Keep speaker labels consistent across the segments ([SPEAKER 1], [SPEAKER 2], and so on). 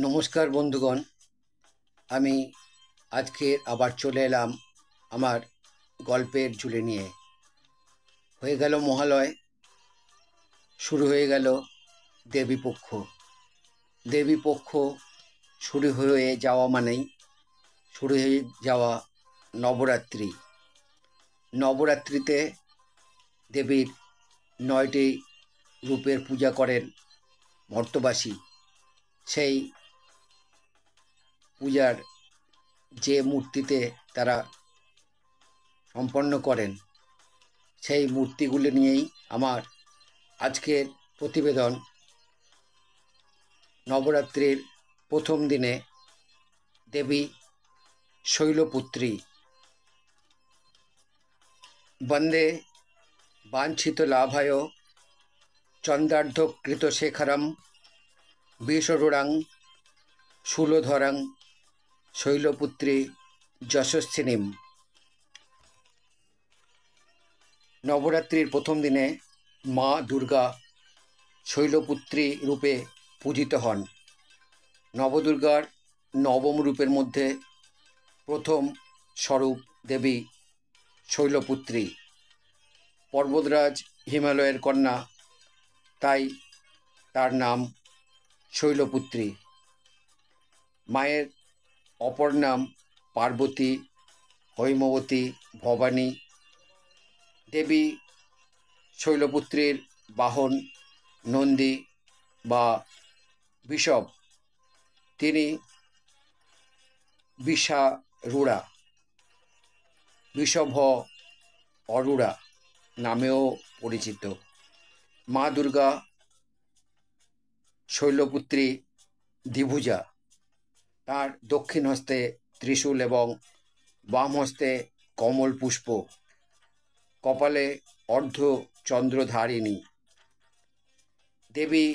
[SPEAKER 1] নমস্কার বন্ধুগণ, আমি আজকে আবার চলে এলাম আমার গল্পের ঝুলি নিয়ে। হয়ে গেল মহালয়, শুরু হয়ে গেল দেবীপক্ষ। দেবীপক্ষ শুরু হয়ে যাওয়া মানেই শুরু হয়ে যাওয়া নবরাত্রি। নবরাত্রিতে দেবীর 9টি রূপের পূজা করেন মর্তবাসী। সেই পূজার যে মূর্তিতে তারা সম্পন্ন করেন, সেই মূর্তিগুলি নিয়েই আমার আজকের প্রতিবেদন। নবরাত্রির প্রথম দিনে দেবী শৈলপুত্রী। বন্দে বাঞ্ছিত লাভায় চন্দ্রার্ধকৃত শেখরম বিশরুরাং শূলধরাং শৈলপুত্রী যশস্বিনীম। নবরাত্রির প্রথম দিনে মা দুর্গা শৈলপুত্রী রূপে পূজিত হন। নবদুর্গার নবম রূপের মধ্যে প্রথম স্বরূপ দেবী শৈলপুত্রী। পর্বতরাজ হিমালয়ের কন্যা, তাই তার নাম শৈলপুত্রী। মায়ের অপর নাম পার্বতী, হৈমবতী, ভবানী। দেবী শৈলপুত্রীর বাহন নন্দী বা বৃষভ। তিনি বিষারূঢ়া, বৃষভ অরূঢ়া নামেও পরিচিত। মা দুর্গা শৈলপুত্রী দ্বিভুজা। তার দক্ষিণ হস্তে ত্রিশূল এবং বাম হস্তে কমল পুষ্প, কপালে অর্ধচন্দ্রধারিণী। দেবী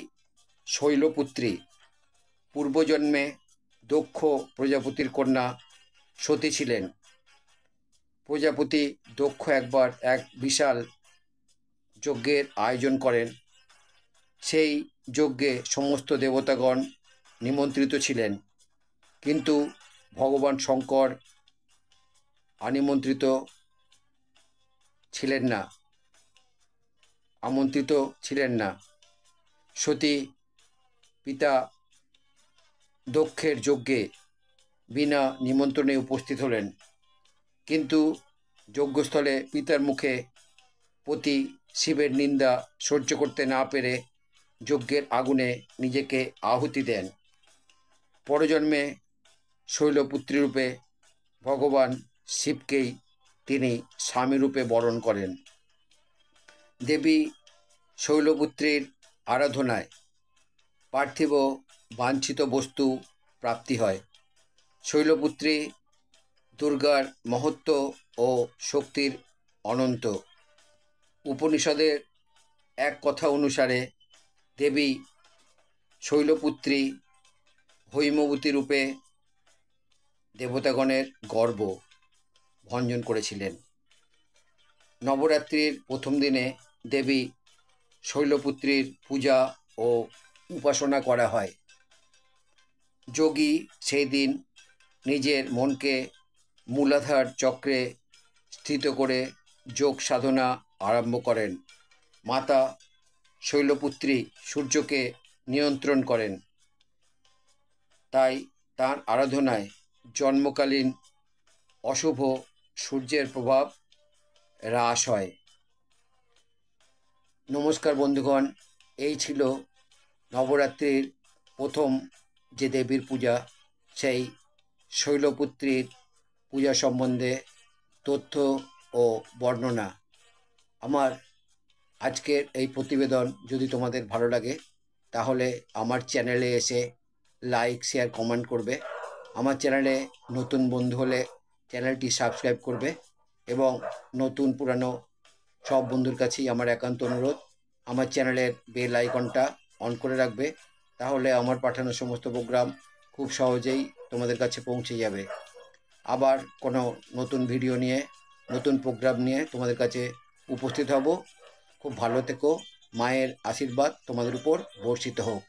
[SPEAKER 1] শৈলপুত্রী পূর্বজন্মে দক্ষ প্রজাপতির কন্যা সতী ছিলেন। প্রজাপতি দক্ষ একবার এক বিশাল যজ্ঞের আয়োজন করেন। সেই যজ্ঞে সমস্ত দেবতাগণ নিমন্ত্রিত ছিলেন, কিন্তু ভগবান শঙ্কর আমন্ত্রিত ছিলেন না। সতী পিতা দক্ষের যজ্ঞে বিনা নিমন্ত্রণে উপস্থিত হলেন, কিন্তু যজ্ঞস্থলে পিতার মুখে পতি শিবের নিন্দা সহ্য করতে না পেরে যজ্ঞের আগুনে নিজেকে আহুতি দেন। পরজন্মে শৈলপুত্রী রূপে ভগবান শিবকেই তিনি স্বামীরূপে বরণ করেন। দেবী শৈলপুত্রীর আরাধনায় পার্থিব বাঞ্ছিত বস্তু প্রাপ্তি হয়। শৈলপুত্রী দুর্গার মহত্ব ও শক্তির অনন্ত। উপনিষদের এক কথা অনুসারে দেবী শৈলপুত্রী হৈমবতী রূপে দেবতাগণের গর্ব ভঞ্জন করেছিলেন। নবরাত্রির প্রথম দিনে দেবী শৈলপুত্রীর পূজা ও উপাসনা করা হয়। যোগী সেই দিন নিজের মনকে মূলাধার চক্রে স্থিত করে যোগ সাধনা আরম্ভ করেন। মাতা শৈলপুত্রী সূর্যকে নিয়ন্ত্রণ করেন, তাই তাঁর আরাধনায় জন্মকালীন অশুভ সূর্যের প্রভাব হ্রাস হয়। নমস্কার বন্ধুগণ, এই ছিল নবরাত্রির প্রথম যে দেবীর পূজা, সেই শৈলপুত্রীর পূজা সম্বন্ধে তথ্য ও বর্ণনা। আমার আজকের এই প্রতিবেদন যদি তোমাদের ভালো লাগে, তাহলে আমার চ্যানেলে এসে লাইক, শেয়ার, কমেন্ট করবে। আমার চ্যানেলে নতুন বন্ধু হলে চ্যানেলটি সাবস্ক্রাইব করবে, এবং নতুন পুরানো সব বন্ধুর কাছেই আমার একান্ত অনুরোধ, আমার চ্যানেলের বেল আইকনটা অন করে রাখবে। তাহলে আমার পাঠানো সমস্ত প্রোগ্রাম খুব সহজেই তোমাদের কাছে পৌঁছে যাবে। আবার কোনো নতুন ভিডিও নিয়ে, নতুন প্রোগ্রাম নিয়ে তোমাদের কাছে উপস্থিত হব। খুব ভালো থেকো। মায়ের আশীর্বাদ তোমাদের উপর বর্ষিত হোক।